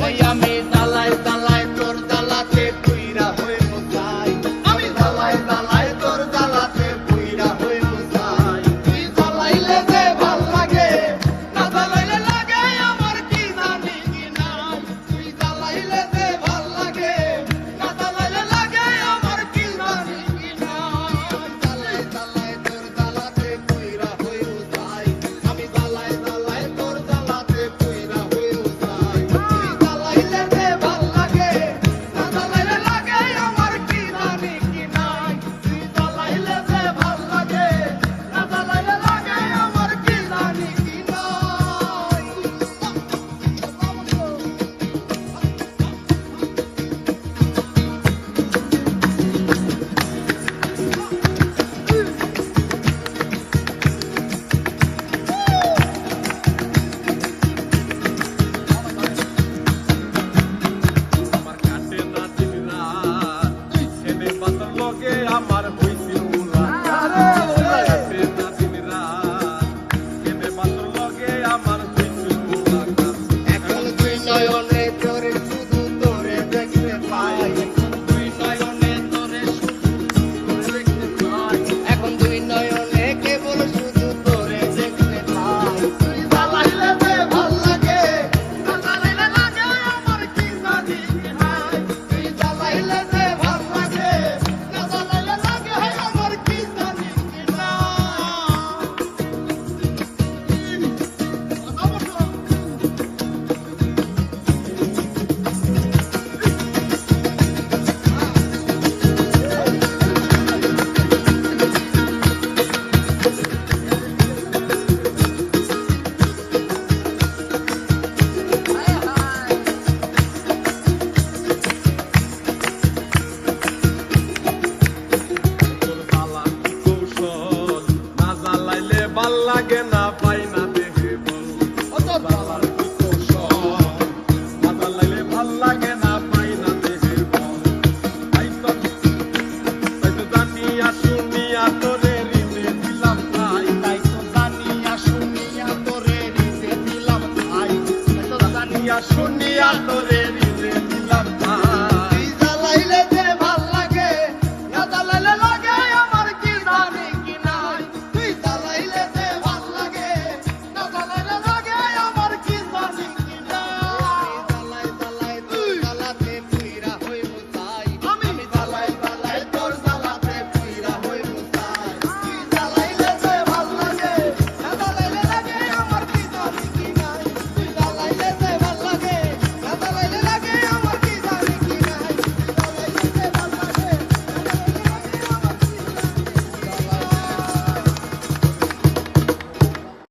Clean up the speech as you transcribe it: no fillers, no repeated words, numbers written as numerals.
ওই আমি দালাই দালাই তোর দালাতে পুইরা হইল যাই, আমি দালাই দালাই তোর দালাতে পুইরা হইল যাই। তুই জ্বালাইলে যে ভাল লাগে, না জ্বালাইলে লাগে আমার কি জানি কি নাই। তুই জ্বালাইলে যে ভাল লাগে, না জ্বালাইলে লাগে আমার কি জানি কি নাই। দালাই দালাই তোর দালাতে পুইরা হইল যাই, আমি দালাই দালাই তোর দালাতে পুইরা হইল যাই। তুই জ্বালাইলে যে ভাল লাগে, না জ্বালাইলে লাগে আমার কি জানি কি নাই। তুই জ্বালাইলে যে ভাল লাগে, না জ্বালাইলে লাগে আমার কি জানি কি নাই। আমার কাটে না দিন রাত, ছেলে বাতার লগে আমার হইছে মুলাকাত। কাটে না দিন রাত, ছেলে বাতার লগে আমার হইছে মুলাকাত। এখন তুই নয়নে তোরে শুধু তোরে দেখতে পাই, তুই নয়নে তোরে শুধু তোরে দেখতে পাই, এখন তুই নয়নে কেবল শুধু তোরে দেখতে পাই। তুই জ্বালাইলে যে ভাল লাগে, না জ্বালাইলে লাগে আমার কি জানি কি নাই। তুই জ্বালাইলে যে ভাল লাগে, না জ্বালাইলে লাগে আমার কি জানি কি নাই। তোর জ্বালা কি কৌশল, না জ্বালাইলে ভাল লাগে না পাই না দেহে বল। ও তোর জ্বালার কি কৌশল, না জ্বালাইলে ভাল লাগে না পাই না দেহে বল। তাই তো জানিয়া শুনিয়া তোরে ঋণে দিলাম ভাই। তাই তো জানিয়া শুনিয়া তোরে দিতে দিলাম ভাই, তাই তো জানিয়া শুনিয়া তোরে